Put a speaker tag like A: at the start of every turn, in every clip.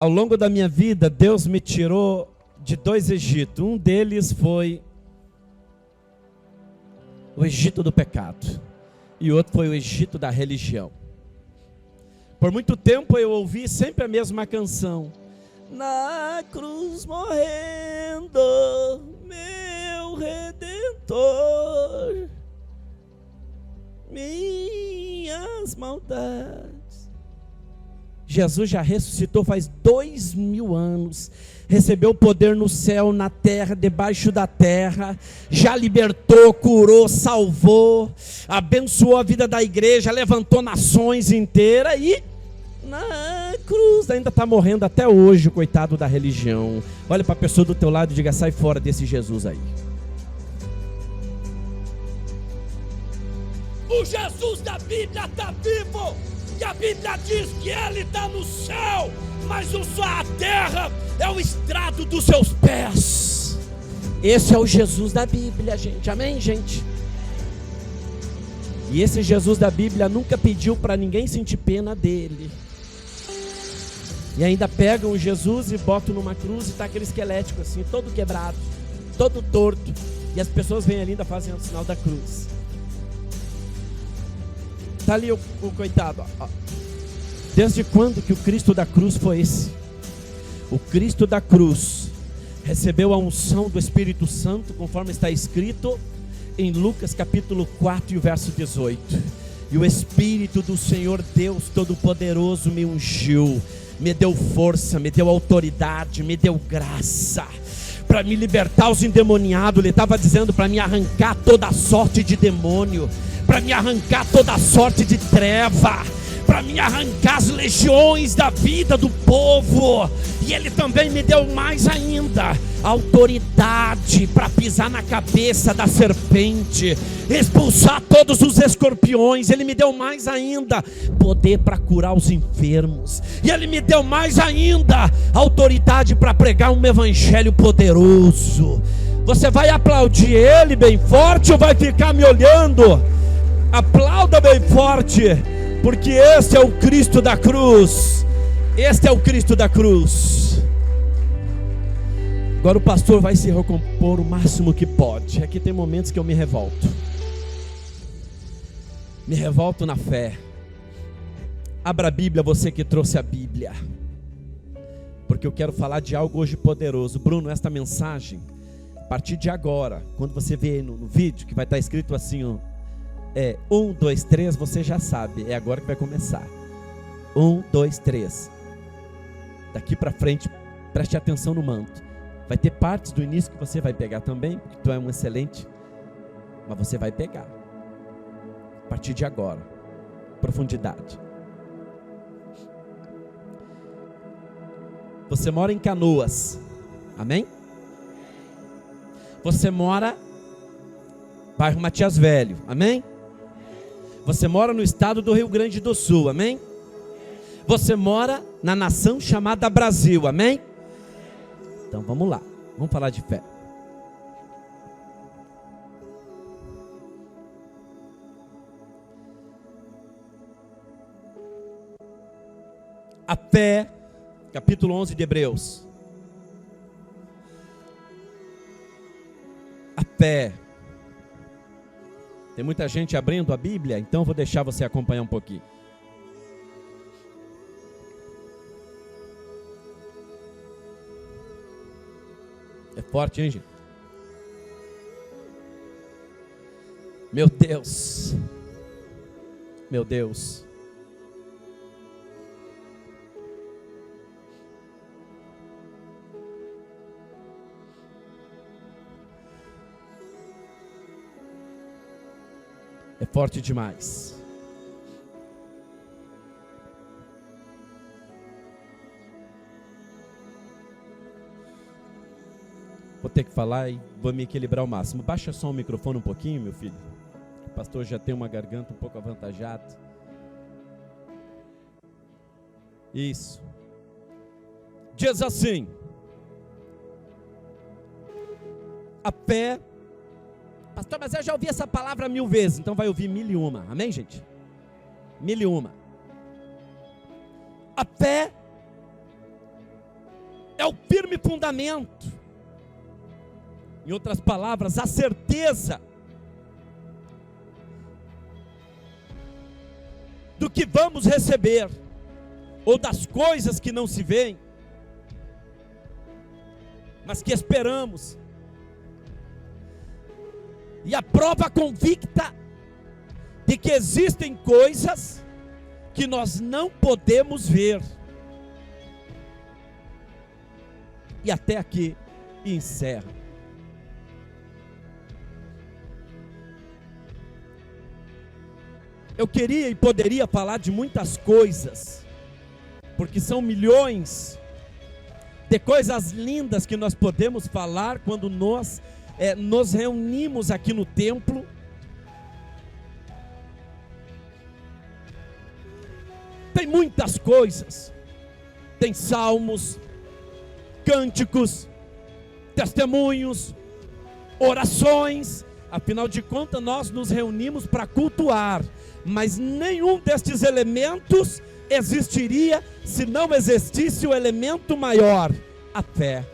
A: Ao longo da minha vida, Deus me tirou de 2 Egitos. Um deles foi o Egito do pecado. E o outro foi o Egito da religião. Por muito tempo eu ouvi sempre a mesma canção. Na cruz morrendo, meu Redentor, minhas maldades. Jesus já ressuscitou faz 2000 anos, recebeu poder no céu, na terra, debaixo da terra, já libertou, curou, salvou, abençoou a vida da igreja, levantou nações inteiras e na cruz ainda está morrendo até hoje o coitado da religião. Olha para a pessoa do teu lado e diga: sai fora desse Jesus aí.
B: O Jesus da Bíblia está vivo. E a Bíblia diz que Ele está no céu, mas a terra é o estrado dos seus pés.
A: Esse é o Jesus da Bíblia, gente. Amém, gente? E esse Jesus da Bíblia nunca pediu para ninguém sentir pena dele. E ainda pegam o Jesus e botam numa cruz e está aquele esquelético assim, todo quebrado, todo torto. E as pessoas vêm ali e ainda fazem o sinal da cruz. Está ali o coitado, ó. Desde quando que o Cristo da cruz foi esse? O Cristo da cruz recebeu a unção do Espírito Santo, conforme está escrito em Lucas capítulo 4 e o verso 18. E o Espírito do Senhor Deus Todo-Poderoso me ungiu, me deu força, me deu autoridade, me deu graça para me libertar os endemoniados. Ele estava dizendo para me arrancar toda sorte de demônio, para me arrancar toda sorte de treva, para me arrancar as legiões da vida do povo. E Ele também me deu mais ainda autoridade para pisar na cabeça da serpente, expulsar todos os escorpiões. Ele me deu mais ainda poder para curar os enfermos. E Ele me deu mais ainda autoridade para pregar um evangelho poderoso. Você vai aplaudir Ele bem forte ou vai ficar me olhando? Aplauda bem forte, porque este é o Cristo da cruz. Este é o Cristo da cruz. Agora o pastor vai se recompor o máximo que pode. Aqui tem momentos que eu me revolto. Me revolto na fé. Abra a Bíblia, você que trouxe a Bíblia, porque eu quero falar de algo hoje poderoso. Bruno, esta mensagem, a partir de agora, quando você vê no vídeo, que vai estar escrito assim, 1, 2, 3, você já sabe, é agora que vai começar. 1, 2, 3. Daqui para frente, preste atenção no manto. Vai ter partes do início que você vai pegar também, porque tu é um excelente, mas você vai pegar. A partir de agora, profundidade. Você mora em Canoas, amém? Você mora bairro Matias Velho, amém? Você mora no estado do Rio Grande do Sul, amém? Você mora na nação chamada Brasil, amém? Então vamos lá, vamos falar de fé. A fé, capítulo 11 de Hebreus. A fé. Tem muita gente abrindo a Bíblia, então vou deixar você acompanhar um pouquinho. É forte, hein, gente? Meu Deus. Meu Deus. É forte demais. Vou ter que falar e vou me equilibrar ao máximo. Baixa só o microfone um pouquinho, meu filho. O pastor já tem uma garganta um pouco avantajada. Isso. Diz assim: a fé. Pastor, mas eu já ouvi essa palavra 1000 vezes. Então vai ouvir 1001. Amém, gente? 1001. A fé é o firme fundamento. Em outras palavras, a certeza do que vamos receber, ou das coisas que não se veem, mas que esperamos. E a prova convicta de que existem coisas que nós não podemos ver. E até aqui encerra. Eu queria e poderia falar de muitas coisas, porque são milhões de coisas lindas que nós podemos falar quando nós nos reunimos aqui no templo. Tem muitas coisas, tem salmos, cânticos, testemunhos, orações. Afinal de contas, nós nos reunimos para cultuar, mas nenhum destes elementos existiria se não existisse o elemento maior, a fé.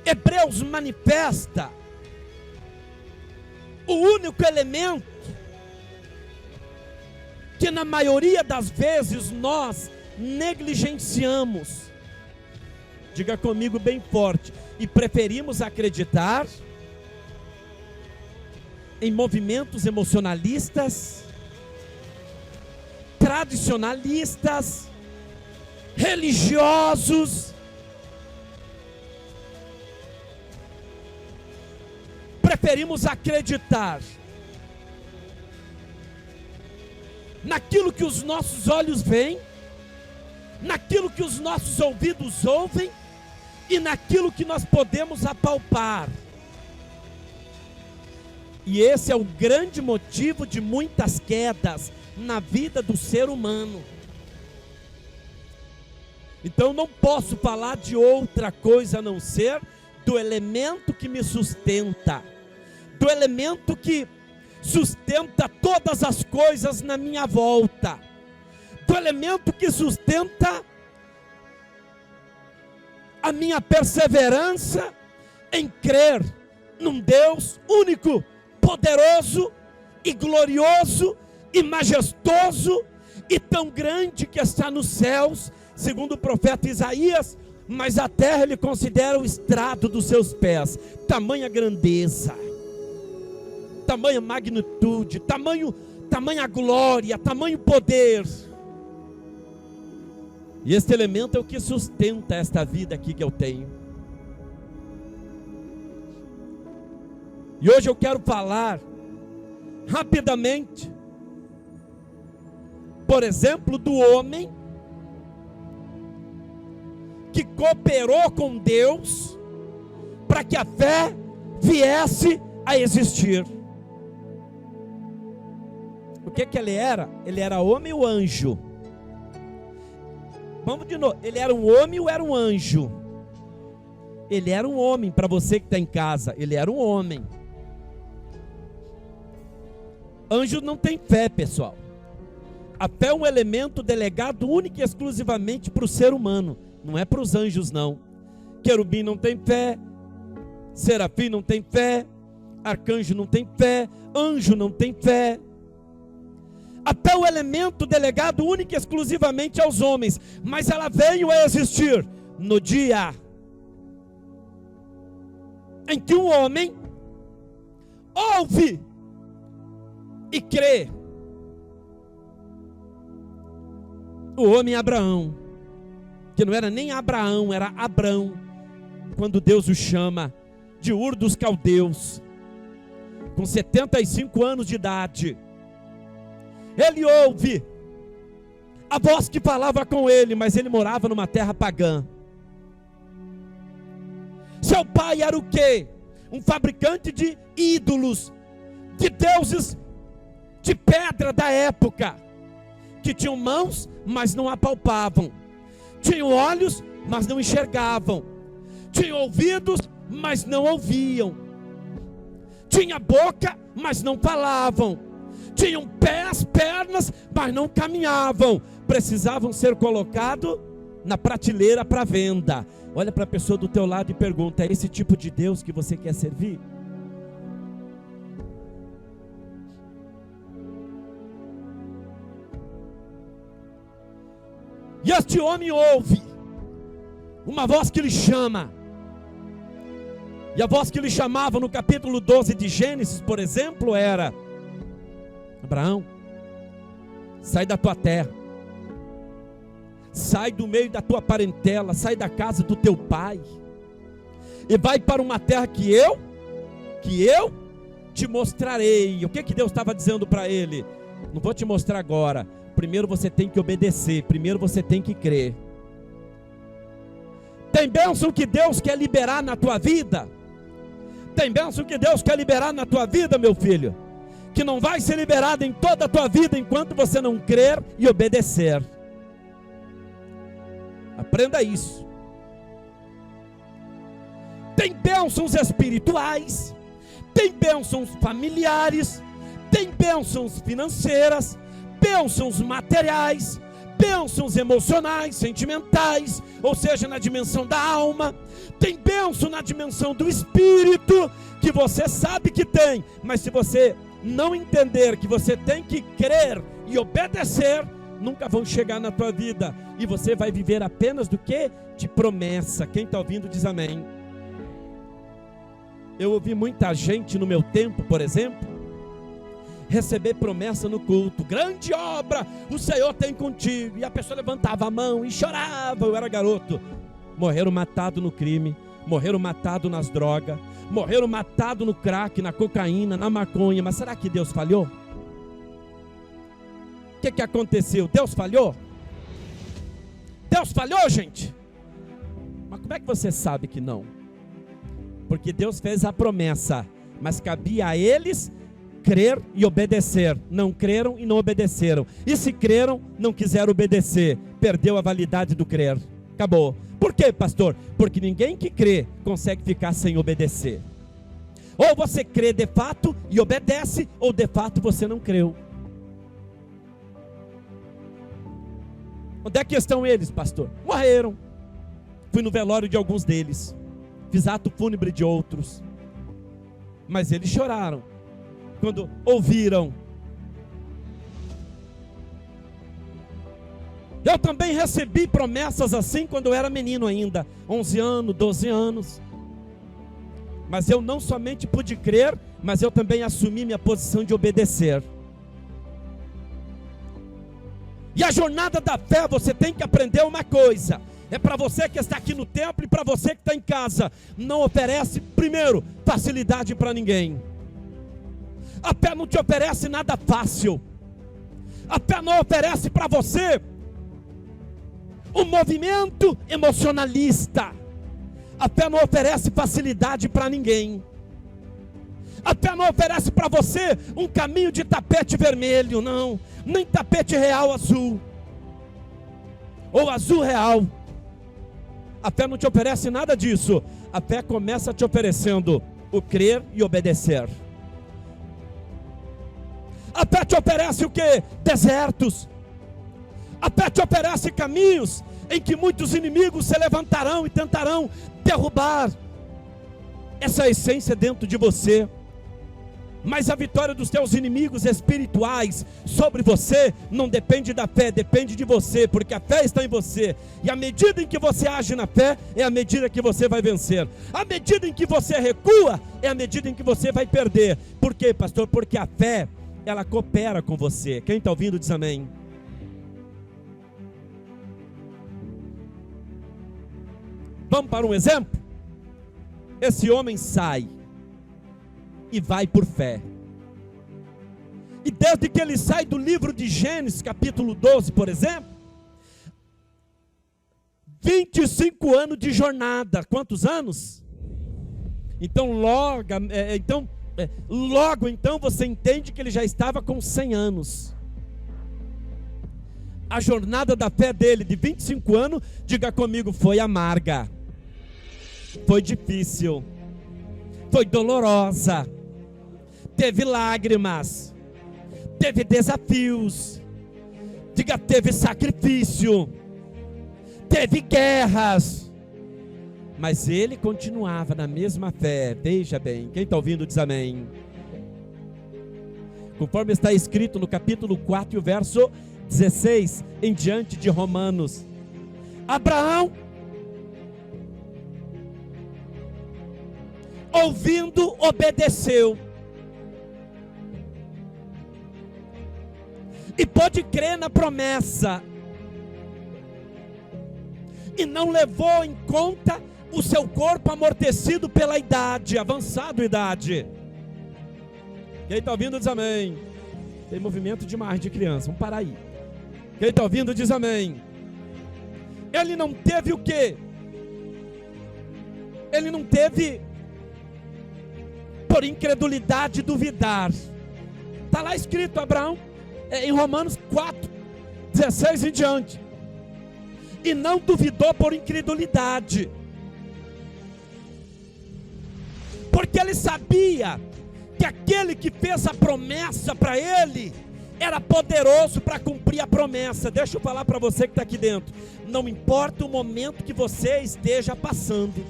A: Hebreus manifesta o único elemento que na maioria das vezes nós negligenciamos. Diga comigo bem forte: e preferimos acreditar em movimentos emocionalistas, tradicionalistas, religiosos. Preferimos acreditar naquilo que os nossos olhos veem, naquilo que os nossos ouvidos ouvem e naquilo que nós podemos apalpar. E esse é o grande motivo de muitas quedas na vida do ser humano. Então não posso falar de outra coisa a não ser do elemento que me sustenta, do elemento que sustenta todas as coisas na minha volta, do elemento que sustenta a minha perseverança em crer num Deus único, poderoso e glorioso e majestoso e tão grande que está nos céus, segundo o profeta Isaías, mas a terra ele considera o estrado dos seus pés. Tamanha grandeza, tamanha magnitude, tamanha glória, tamanho poder. E este elemento é o que sustenta esta vida aqui que eu tenho. E hoje eu quero falar rapidamente, por exemplo, do homem que cooperou com Deus para que a fé viesse a existir. O que ele era? Ele era homem ou anjo? Vamos de novo. Ele era um homem ou era um anjo? Ele era um homem. Para você que está em casa, ele era um homem. Anjo não tem fé, pessoal. A fé é um elemento delegado único e exclusivamente para o ser humano. Não é para os anjos, não. Querubim não tem fé, serafim não tem fé, arcanjo não tem fé, anjo não tem fé. A fé é um elemento delegado único e exclusivamente aos homens, mas ela veio a existir no dia em que um homem ouve e crê. O homem Abraão, que não era nem Abraão, era Abrão, quando Deus o chama de Ur dos Caldeus, com 75 anos de idade, ele ouve a voz que falava com ele, mas ele morava numa terra pagã. Seu pai era o quê? Um fabricante de ídolos, de deuses de pedra da época, que tinham mãos, mas não apalpavam, tinham olhos, mas não enxergavam, tinham ouvidos, mas não ouviam, tinha boca, mas não falavam, tinham pés, pernas, mas não caminhavam, precisavam ser colocados na prateleira para venda. Olha para a pessoa do teu lado e pergunta: é esse tipo de Deus que você quer servir? E este homem ouve uma voz que lhe chama. E a voz que lhe chamava no capítulo 12 de Gênesis, por exemplo, era: Abraão, sai da tua terra, sai do meio da tua parentela, sai da casa do teu pai, e vai para uma terra que eu te mostrarei. O que Deus estava dizendo para ele? Não vou te mostrar agora, primeiro você tem que obedecer, primeiro você tem que crer. Tem bênção que Deus quer liberar na tua vida, tem bênção que Deus quer liberar na tua vida, meu filho, que não vai ser liberada em toda a tua vida enquanto você não crer e obedecer. Aprenda isso. Tem bênçãos espirituais, tem bênçãos familiares, tem bênçãos financeiras, bênçãos materiais, bênçãos emocionais, sentimentais, ou seja, na dimensão da alma. Tem bênção na dimensão do espírito, que você sabe que tem, mas se você não entender que você tem que crer e obedecer, nunca vão chegar na tua vida, e você vai viver apenas do que? De promessa. Quem está ouvindo diz amém. Eu ouvi muita gente no meu tempo, por exemplo, receber promessa no culto: grande obra o Senhor tem contigo, e a pessoa levantava a mão e chorava. Eu era garoto. Morreram matados no crime, morreram matados nas drogas, morreram matados no crack, na cocaína, na maconha. Mas será que Deus falhou? O que aconteceu? Deus falhou? Deus falhou, gente? Mas como é que você sabe que não? Porque Deus fez a promessa, mas cabia a eles crer e obedecer. Não creram e não obedeceram. E se creram, não quiseram obedecer. Perdeu a validade do crer. Acabou. Por quê, pastor? Porque ninguém que crê consegue ficar sem obedecer. Ou você crê de fato e obedece, ou de fato você não creu. Onde é que estão eles, pastor? Morreram. Fui no velório de alguns deles, fiz ato fúnebre de outros, mas eles choraram quando ouviram. Eu também recebi promessas assim quando eu era menino ainda, 11 anos, 12 anos. Mas eu não somente pude crer, mas eu também assumi minha posição de obedecer. E a jornada da fé, você tem que aprender uma coisa. É para você que está aqui no templo e para você que está em casa. Não oferece, primeiro, facilidade para ninguém. A fé não te oferece nada fácil. A fé não oferece para você um movimento emocionalista. A fé não oferece facilidade para ninguém. A fé não oferece para você um caminho de tapete vermelho, não. Nem tapete real azul, ou azul real. A fé não te oferece nada disso. A fé começa te oferecendo o crer e obedecer. A fé te oferece o que? Desertos. A fé te oferece caminhos em que muitos inimigos se levantarão e tentarão derrubar essa essência dentro de você. Mas a vitória dos teus inimigos espirituais sobre você não depende da fé, depende de você, porque a fé está em você. E a medida em que você age na fé, é a medida que você vai vencer. A medida em que você recua, é a medida em que você vai perder. Por quê, pastor? Porque a fé, ela coopera com você. Quem está ouvindo diz amém. Vamos para um exemplo? Esse homem sai e vai por fé. E desde que ele sai do livro de Gênesis, capítulo 12, por exemplo, 25 anos de jornada. Quantos anos? Então logo você entende que ele já estava com 100 anos. A jornada da fé dele de 25 anos, diga comigo, foi amarga, foi difícil, foi dolorosa, teve lágrimas, teve desafios, diga, teve sacrifício, teve guerras, mas ele continuava na mesma fé. Veja bem, quem está ouvindo diz amém. Conforme está escrito no capítulo 4, verso 16 em diante de Romanos, Abraão, ouvindo, obedeceu, e pôde crer na promessa, e não levou em conta o seu corpo amortecido pela idade, avançada idade. Quem está ouvindo diz amém. Tem movimento demais de criança, vamos parar aí. Quem está ouvindo diz amém. Ele não teve o quê? Ele não teve, por incredulidade, duvidar. Está lá escrito, Abraão, em Romanos 4, 16 em diante. E não duvidou por incredulidade, porque ele sabia que aquele que fez a promessa para ele era poderoso para cumprir a promessa. Deixa eu falar para você que está aqui dentro, não importa o momento que você esteja passando.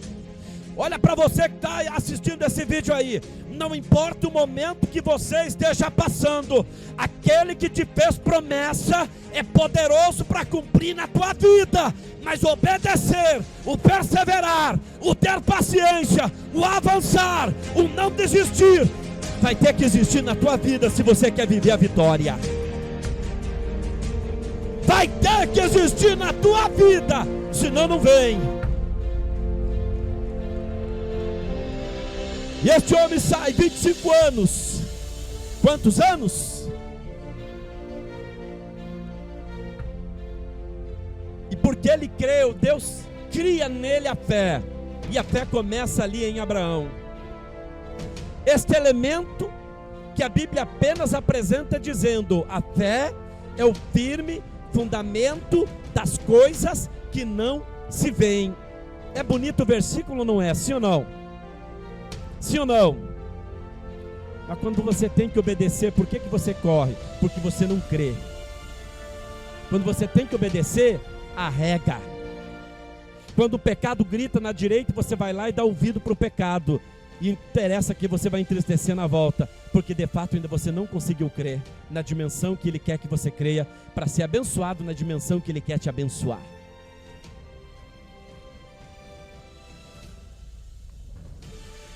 A: Olha para você que está assistindo esse vídeo aí, não importa o momento que você esteja passando, aquele que te fez promessa é poderoso para cumprir na tua vida. Mas o obedecer, o perseverar, o ter paciência, o avançar, o não desistir, vai ter que existir na tua vida se você quer viver a vitória. Vai ter que existir na tua vida, senão não vem. E este homem sai 25 anos. Quantos anos? E porque ele creu, Deus cria nele a fé. E a fé começa ali em Abraão. Este elemento que a Bíblia apenas apresenta dizendo: a fé é o firme fundamento das coisas que não se veem. É bonito o versículo, não é? Sim ou não? Sim ou não? Mas quando você tem que obedecer, por que você corre? Porque você não crê. Quando você tem que obedecer, arrega. Quando o pecado grita na direita, você vai lá e dá ouvido para o pecado. E interessa que você vai entristecer na volta, porque de fato ainda você não conseguiu crer na dimensão que Ele quer que você creia, para ser abençoado na dimensão que Ele quer te abençoar.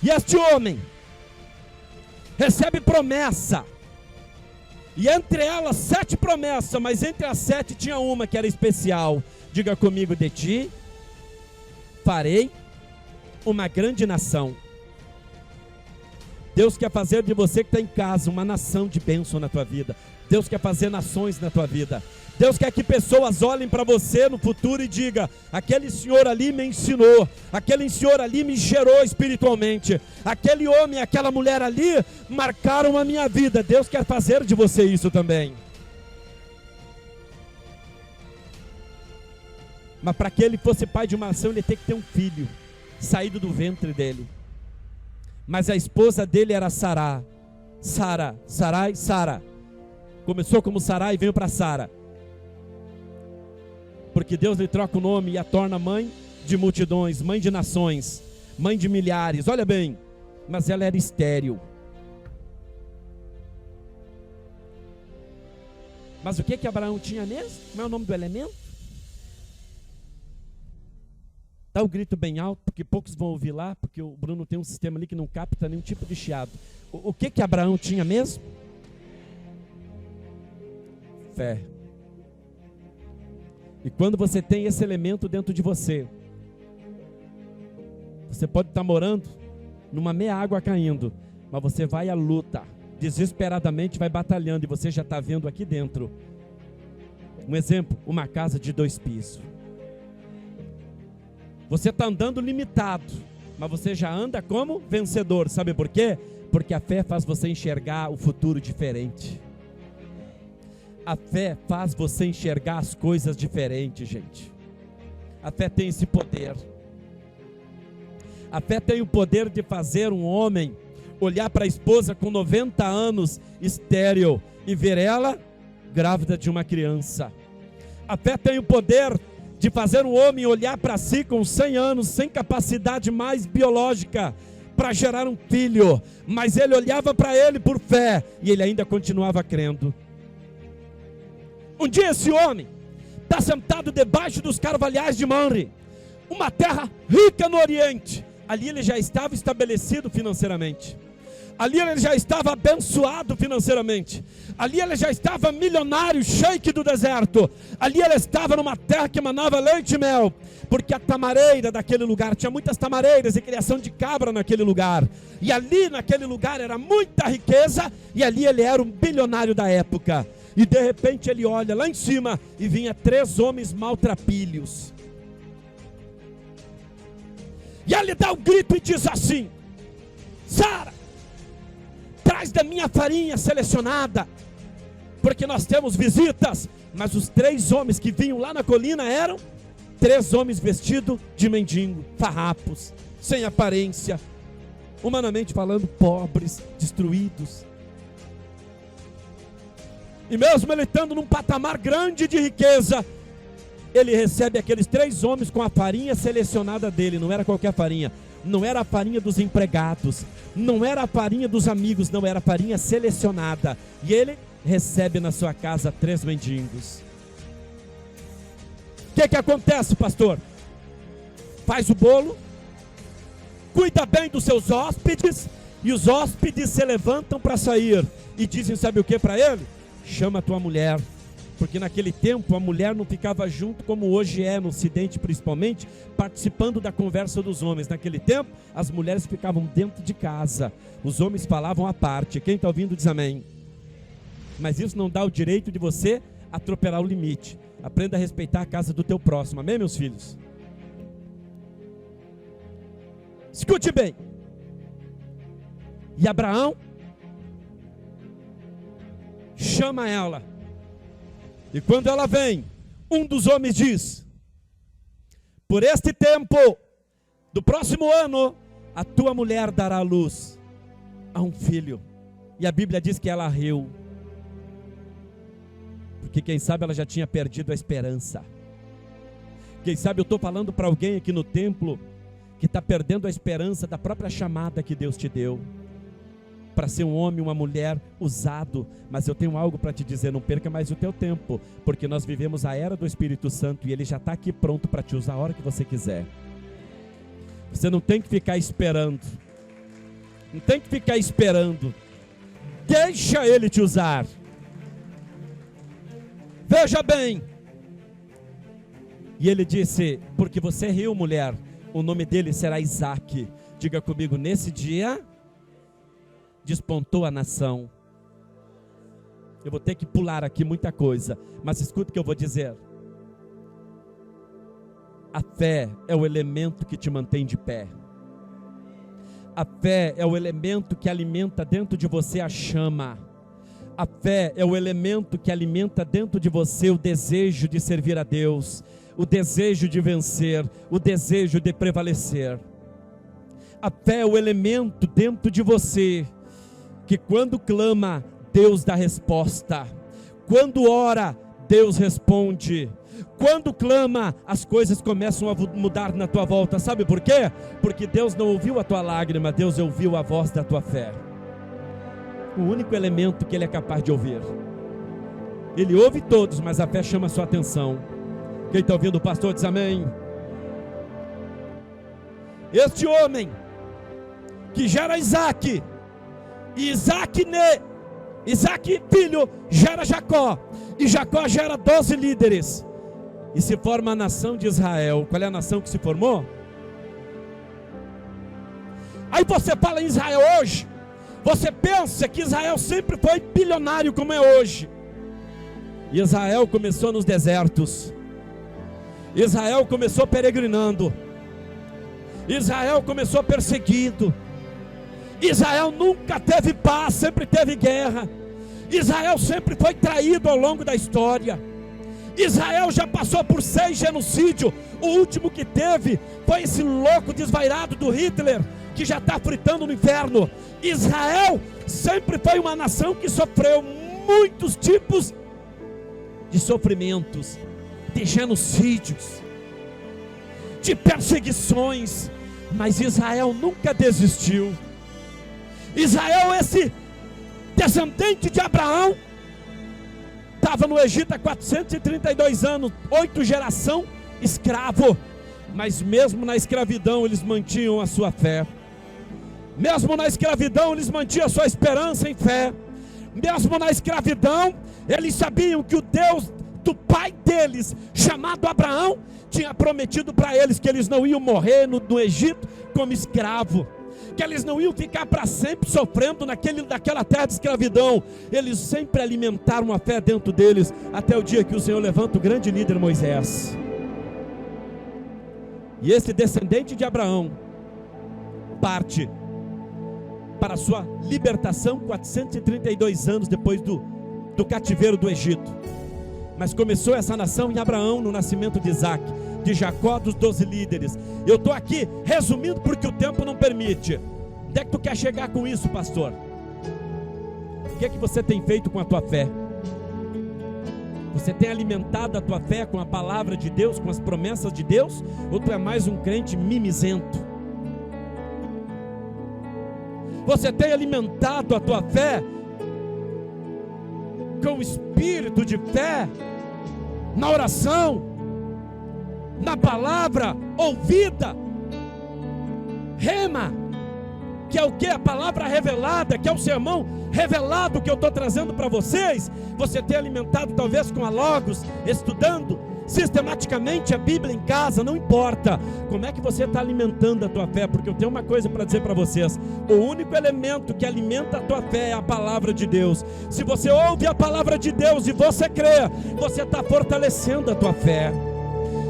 A: E este homem recebe promessa, e entre elas 7 promessas, mas entre as 7 tinha uma que era especial. Diga comigo: de ti farei uma grande nação. Deus quer fazer de você que está em casa uma nação de bênção na tua vida. Deus quer fazer nações na tua vida. Deus quer que pessoas olhem para você no futuro e digam: aquele senhor ali me ensinou, aquele senhor ali me gerou espiritualmente, aquele homem, aquela mulher ali marcaram a minha vida. Deus quer fazer de você isso também. Mas para que ele fosse pai de uma nação, ele tem que ter um filho saído do ventre dele. Mas a esposa dele era Sara. Sara. Começou como Sarai e veio para Sara. Porque Deus lhe troca o nome e a torna mãe de multidões, mãe de nações, mãe de milhares. Olha bem, mas ela era estéril. Mas o que Abraão tinha mesmo? Como é o nome do elemento? Dá o grito bem alto, porque poucos vão ouvir lá, porque o Bruno tem um sistema ali que não capta nenhum tipo de chiado. O que Abraão tinha mesmo? Fé. E quando você tem esse elemento dentro de você, você pode estar morando numa meia água caindo, mas você vai à luta, desesperadamente vai batalhando, e você já está vendo aqui dentro, um exemplo, uma casa de 2 pisos. Você está andando limitado, mas você já anda como vencedor. Sabe por quê? Porque a fé faz você enxergar o futuro diferente. A fé faz você enxergar as coisas diferentes, gente. A fé tem esse poder. A fé tem o poder de fazer um homem olhar para a esposa com 90 anos, estéril, e ver ela grávida de uma criança. A fé tem o poder de fazer um homem olhar para si com 100 anos, sem capacidade mais biológica para gerar um filho, mas ele olhava para ele por fé, e ele ainda continuava crendo. Um dia esse homem está sentado debaixo dos carvalhais de Mamre, uma terra rica no Oriente. Ali ele já estava estabelecido financeiramente. Ali ele já estava abençoado financeiramente. Ali ele já estava milionário, sheik do deserto. Ali ele estava numa terra que emanava leite e mel, porque a tamareira daquele lugar, tinha muitas tamareiras e criação de cabra naquele lugar. E ali naquele lugar era muita riqueza, e ali ele era um bilionário da época. E de repente ele olha lá em cima e vinha 3 homens maltrapilhos. E ele dá um grito e diz assim: Sara, traz da minha farinha selecionada, porque nós temos visitas. Mas os 3 homens que vinham lá na colina eram 3 homens vestidos de mendigo, farrapos, sem aparência, humanamente falando, pobres, destruídos. E mesmo ele estando num patamar grande de riqueza, ele recebe aqueles 3 homens com a farinha selecionada dele. Não era qualquer farinha, não era a farinha dos empregados, não era a farinha dos amigos, não, era a farinha selecionada. E ele recebe na sua casa 3 mendigos. O que acontece, pastor? Faz o bolo, cuida bem dos seus hóspedes, e os hóspedes se levantam para sair e dizem, sabe o que para ele? Chama a tua mulher. Porque naquele tempo a mulher não ficava junto como hoje é, no Ocidente principalmente, participando da conversa dos homens. Naquele tempo as mulheres ficavam dentro de casa, os homens falavam à parte. Quem está ouvindo diz amém. Mas isso não dá o direito de você atropelar o limite. Aprenda a respeitar a casa do teu próximo, amém, meus filhos? Escute bem. E Abraão chama ela. E quando ela vem, um dos homens diz: por este tempo do próximo ano, a tua mulher dará à luz a um filho. E a Bíblia diz que ela riu, porque quem sabe ela já tinha perdido a esperança. Quem sabe eu estou falando para alguém aqui no templo que está perdendo a esperança da própria chamada que Deus te deu, para ser um homem, uma mulher usado. Mas eu tenho algo para te dizer: não perca mais o teu tempo, porque nós vivemos a era do Espírito Santo e Ele já está aqui pronto para te usar a hora que você quiser. Você não tem que ficar esperando, não tem que ficar esperando, deixa Ele te usar. Veja bem, e ele disse: porque você riu, mulher, o nome dele será Isaque. Diga comigo: nesse dia despontou a nação. Eu vou ter que pular aqui muita coisa, mas escuta o que eu vou dizer. A fé é o elemento que te mantém de pé. A fé é o elemento que alimenta dentro de você a chama. A fé é o elemento que alimenta dentro de você o desejo de servir a Deus, o desejo de vencer, o desejo de prevalecer. A fé é o elemento dentro de você que quando clama, Deus dá resposta. Quando ora, Deus responde. Quando clama, as coisas começam a mudar na tua volta. Sabe por quê? Porque Deus não ouviu a tua lágrima, Deus ouviu a voz da tua fé. O único elemento que Ele é capaz de ouvir. Ele ouve todos, mas a fé chama a sua atenção. Quem está ouvindo o pastor diz amém. Este homem que gera Isaque, e Isaque filho gera Jacó, e Jacó gera 12 líderes, e se forma a nação de Israel. Qual é a nação que se formou? Aí você fala em Israel hoje, você pensa que Israel sempre foi bilionário como é hoje. E Israel começou nos desertos, Israel começou peregrinando, Israel começou perseguido, Israel nunca teve paz, sempre teve guerra. Israel sempre foi traído ao longo da história. Israel já passou por 6 genocídios. O último que teve foi esse louco desvairado do Hitler, que já está fritando no inferno. Israel sempre foi uma nação que sofreu muitos tipos de sofrimentos, de genocídios, de perseguições, mas Israel nunca desistiu. Israel, esse descendente de Abraão, estava no Egito há 432 anos, 8 gerações escravo, mas mesmo na escravidão eles mantinham a sua fé, mesmo na escravidão eles mantinham a sua esperança em fé, mesmo na escravidão eles sabiam que o Deus do pai deles, chamado Abraão, tinha prometido para eles que eles não iam morrer no Egito como escravo, que eles não iam ficar para sempre sofrendo naquela terra de escravidão. Eles sempre alimentaram a fé dentro deles, até o dia que o Senhor levanta o grande líder Moisés. E esse descendente de Abraão parte para a sua libertação 432 anos depois do cativeiro do Egito. Mas começou essa nação em Abraão, no nascimento de Isaac, de Jacó, dos 12 líderes. Eu estou aqui resumindo porque o tempo não permite. Onde é que tu quer chegar com isso, pastor? O que é que você tem feito com a tua fé? Você tem alimentado a tua fé com a palavra de Deus, com as promessas de Deus? Ou tu é mais um crente mimizento? Você tem alimentado a tua fé com o espírito de fé, na oração, na palavra ouvida, rema, que é o que? A palavra revelada, que é o sermão revelado que eu estou trazendo para vocês. Você tem alimentado talvez com a Logos, estudando sistematicamente a Bíblia em casa, não importa como é que você está alimentando a tua fé, porque eu tenho uma coisa para dizer para vocês: o único elemento que alimenta a tua fé é a palavra de Deus. Se você ouve a palavra de Deus e você crê, você está fortalecendo a tua fé.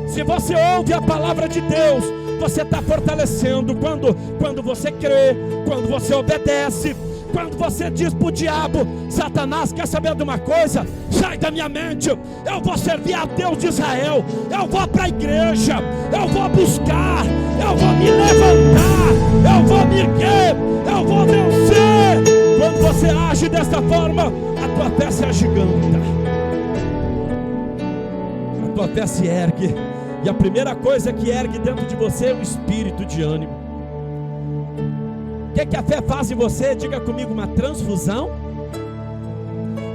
A: Se você ouve a palavra de Deus, você está fortalecendo. Quando você crê, quando você obedece, quando você diz para o diabo: Satanás, quer saber de uma coisa? Sai da minha mente, eu vou servir a Deus de Israel, eu vou para a igreja, eu vou buscar, eu vou me levantar, eu vou me erguer, eu vou vencer. Quando você age desta forma, a tua fé se agiganta, a tua fé se ergue. E a primeira coisa que ergue dentro de você é o espírito de ânimo. O que a fé faz em você? Diga comigo: uma transfusão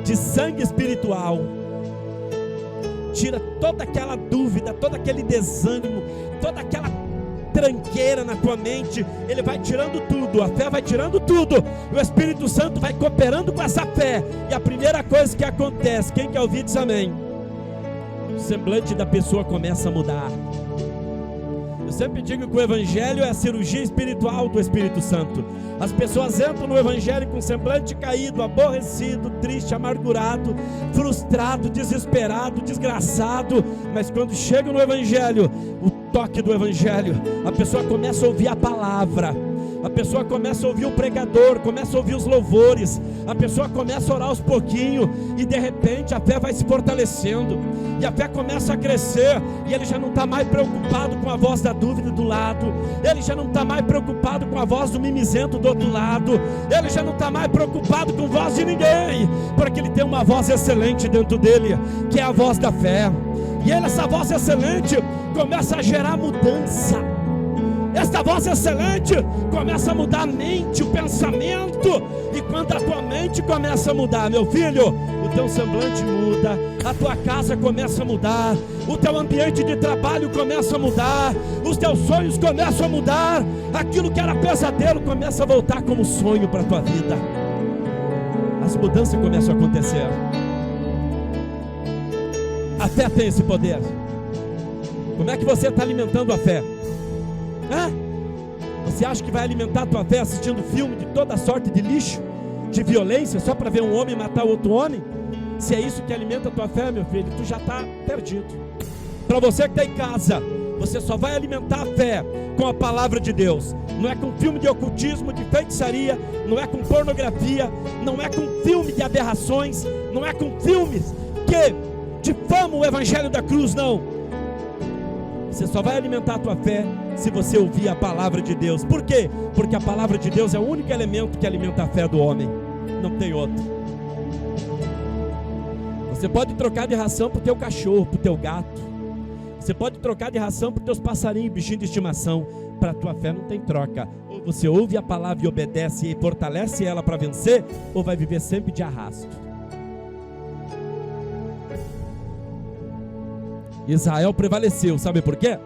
A: de sangue espiritual. Tira toda aquela dúvida, todo aquele desânimo, toda aquela tranqueira na tua mente. Ele vai tirando tudo, a fé vai tirando tudo. O Espírito Santo vai cooperando com essa fé. E a primeira coisa que acontece, quem quer ouvir diz amém, o semblante da pessoa começa a mudar. Eu sempre digo que o Evangelho é a cirurgia espiritual do Espírito Santo. As pessoas entram no Evangelho com semblante caído, aborrecido, triste, amargurado, frustrado, desesperado, desgraçado. Mas quando chega no Evangelho, o toque do Evangelho, a pessoa começa a ouvir a palavra, a pessoa começa a ouvir o pregador, começa a ouvir os louvores, a pessoa começa a orar aos pouquinhos, e de repente a fé vai se fortalecendo, e a fé começa a crescer, e ele já não está mais preocupado com a voz da dúvida do lado, ele já não está mais preocupado com a voz do mimizento do outro lado, ele já não está mais preocupado com a voz de ninguém, porque ele tem uma voz excelente dentro dele, que é a voz da fé. E essa voz excelente começa a gerar mudança. Esta voz excelente começa a mudar a mente, o pensamento. E quando a tua mente começa a mudar, meu filho, o teu semblante muda, a tua casa começa a mudar, o teu ambiente de trabalho começa a mudar, os teus sonhos começam a mudar, aquilo que era pesadelo começa a voltar como sonho para a tua vida. As mudanças começam a acontecer. A fé tem esse poder. Como é que você está alimentando a fé? Você acha que vai alimentar a tua fé assistindo filme de toda sorte de lixo, de violência, só para ver um homem matar outro homem? Se é isso que alimenta a tua fé, meu filho, tu já está perdido. Para você que está em casa, você só vai alimentar a fé com a palavra de Deus. Não é com filme de ocultismo, de feitiçaria, não é com pornografia, não é com filme de aberrações, não é com filmes que difamam o evangelho da cruz, não. Você só vai alimentar a tua fé se você ouvir a palavra de Deus. Por quê? Porque a palavra de Deus é o único elemento que alimenta a fé do homem. Não tem outro. Você pode trocar de ração para o teu cachorro, para o teu gato. Você pode trocar de ração para os teus passarinhos, bichinhos de estimação. Para a tua fé não tem troca. Ou você ouve a palavra e obedece e fortalece ela para vencer, ou vai viver sempre de arrasto. Israel prevaleceu, sabe por quê?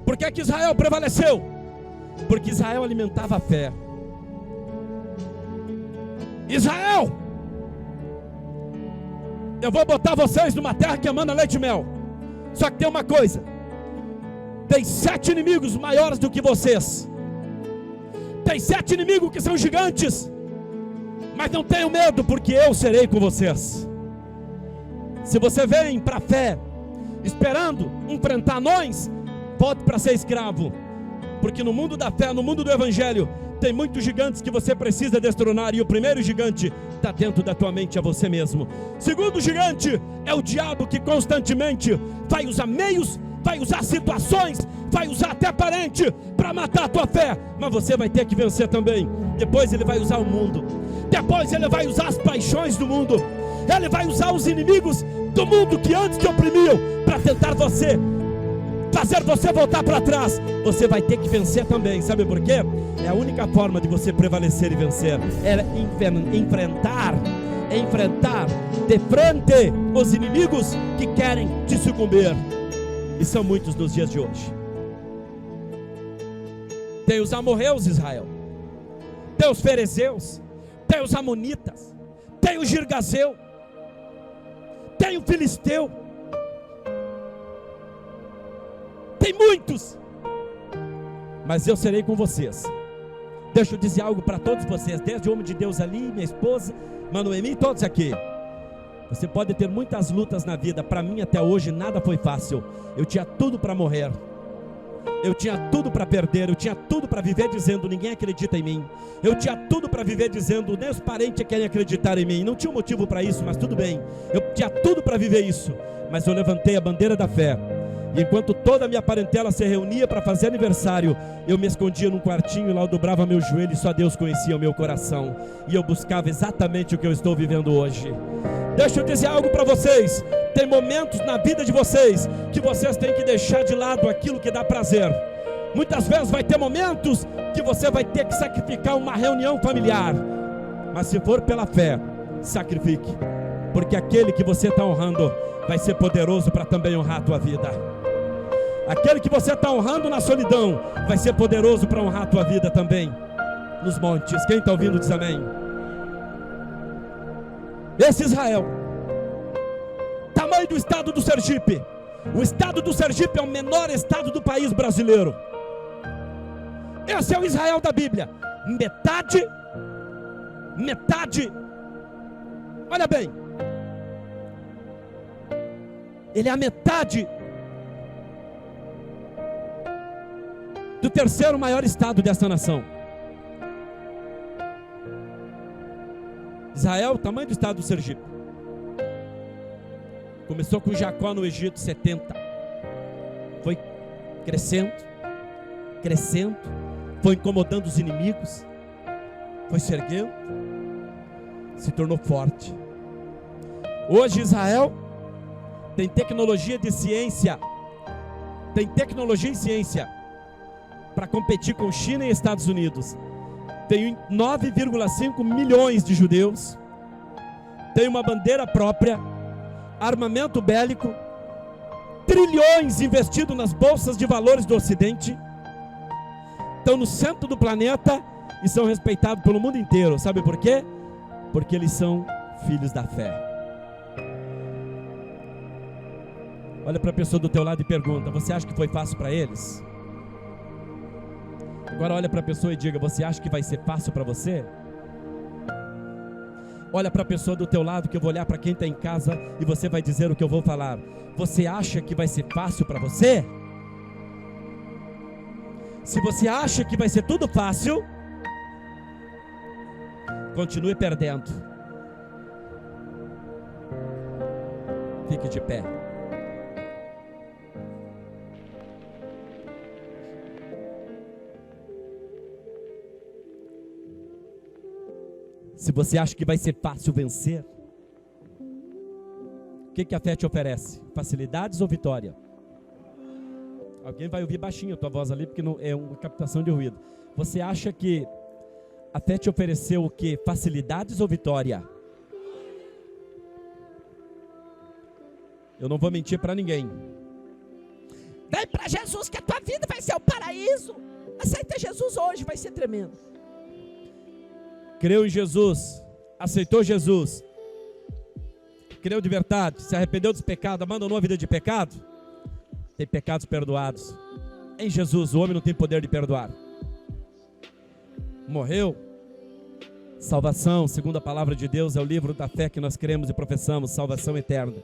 A: Por que Israel prevaleceu? Porque Israel alimentava a fé. Israel, eu vou botar vocês numa terra que emana leite e mel. Só que tem uma coisa: tem 7 inimigos maiores do que vocês. Tem 7 inimigos que são gigantes. Mas não tenham medo, porque eu serei com vocês. Se você vem para a fé esperando enfrentar anões, volte para ser escravo. Porque no mundo da fé, no mundo do evangelho, tem muitos gigantes que você precisa destronar. E o primeiro gigante está dentro da tua mente, é você mesmo. Segundo gigante é o diabo, que constantemente vai usar meios, vai usar situações, vai usar até parente para matar a tua fé. Mas você vai ter que vencer também. Depois ele vai usar o mundo. Depois ele vai usar as paixões do mundo. Ele vai usar os inimigos do mundo que antes te oprimiam para tentar fazer você voltar para trás. Você vai ter que vencer também. Sabe por quê? É a única forma de você prevalecer e vencer. É enfrentar de frente os inimigos que querem te sucumbir. E são muitos nos dias de hoje. Tem os amorreus, Israel. Tem os ferezeus. Tem os amonitas. Tem o girgazeu. Tem o filisteu. Tem muitos. Mas eu serei com vocês. Deixa eu dizer algo para todos vocês, desde o homem de Deus ali, minha esposa, Manoemi e todos aqui. Você pode ter muitas lutas na vida. Para mim até hoje nada foi fácil. Eu tinha tudo para morrer. Eu tinha tudo para perder. Eu tinha tudo para viver dizendo: ninguém acredita em mim. Eu tinha tudo para viver dizendo: nem os parentes querem acreditar em mim. Não tinha um motivo para isso, mas tudo bem. Eu tinha tudo para viver isso. Mas eu levantei a bandeira da fé. E enquanto toda a minha parentela se reunia para fazer aniversário, eu me escondia num quartinho e lá eu dobrava meu joelho, e só Deus conhecia o meu coração. E eu buscava exatamente o que eu estou vivendo hoje. Deixa eu dizer algo para vocês. Tem momentos na vida de vocês que vocês têm que deixar de lado aquilo que dá prazer. Muitas vezes vai ter momentos que você vai ter que sacrificar uma reunião familiar. Mas se for pela fé, sacrifique. Porque aquele que você está honrando vai ser poderoso para também honrar a tua vida. Aquele que você está honrando na solidão vai ser poderoso para honrar a tua vida também nos montes. Quem está ouvindo diz amém. Esse Israel, tamanho do estado do Sergipe. O estado do Sergipe é o menor estado do país brasileiro. Esse é o Israel da Bíblia. Metade. Olha bem, ele é a metade do terceiro maior estado dessa nação. Israel, o tamanho do estado do Sergipe. Começou com Jacó no Egito, 70. Foi crescendo, foi incomodando os inimigos, foi se erguendo, se tornou forte. Hoje Israel tem tecnologia de ciência, tem tecnologia e ciência para competir com China e Estados Unidos. Tem 9,5 milhões de judeus, tem uma bandeira própria, armamento bélico, trilhões investidos nas bolsas de valores do Ocidente, estão no centro do planeta e são respeitados pelo mundo inteiro. Sabe por quê? Porque eles são filhos da fé. Olha para a pessoa do teu lado e pergunta: você acha que foi fácil para eles? Agora olha para a pessoa e diga: você acha que vai ser fácil para você? Olha para a pessoa do teu lado, que eu vou olhar para quem está em casa e você vai dizer o que eu vou falar. Você acha que vai ser fácil para você? Se você acha que vai ser tudo fácil, continue perdendo. Fique de pé. Se você acha que vai ser fácil vencer, o que a fé te oferece? Facilidades ou vitória? Alguém vai ouvir baixinho a tua voz ali, porque não é uma captação de ruído. Você acha que a fé te ofereceu o quê? Facilidades ou vitória? Eu não vou mentir para ninguém.
C: Vem para Jesus que a tua vida vai ser o paraíso. Aceita Jesus hoje, vai ser tremendo.
A: Creu em Jesus, aceitou Jesus, creu de verdade, se arrependeu dos pecados, abandonou a vida de pecado, tem pecados perdoados. Em Jesus o homem não tem poder de perdoar. Morreu. Salvação, segundo a palavra de Deus, é o livro da fé que nós cremos e professamos, salvação eterna.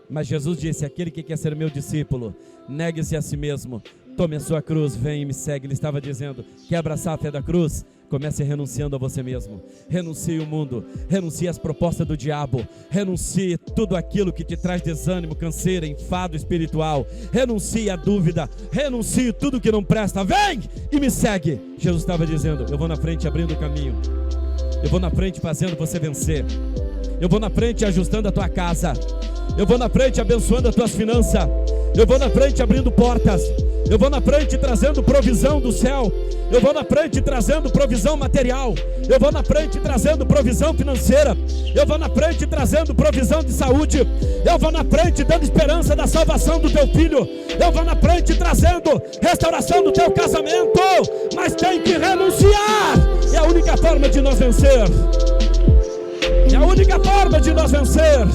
A: Mas Jesus disse: aquele que quer ser meu discípulo, negue-se a si mesmo, tome a sua cruz, vem e me segue. Ele estava dizendo: quer abraçar a fé da cruz? Comece renunciando a você mesmo. Renuncie o mundo, renuncie as propostas do diabo, renuncie tudo aquilo que te traz desânimo, canseira, enfado espiritual, renuncie a dúvida, renuncie tudo que não presta, vem e me segue. Jesus estava dizendo: eu vou na frente abrindo o caminho, eu vou na frente fazendo você vencer, eu vou na frente ajustando a tua casa, eu vou na frente abençoando as tuas finanças, eu vou na frente abrindo portas, eu vou na frente trazendo provisão do céu, eu vou na frente trazendo provisão material, eu vou na frente trazendo provisão financeira, eu vou na frente trazendo provisão de saúde, eu vou na frente dando esperança da salvação do teu filho, eu vou na frente trazendo restauração do teu casamento. Mas tem que renunciar. É a única forma de nós vencer. É a única forma de nós vencer.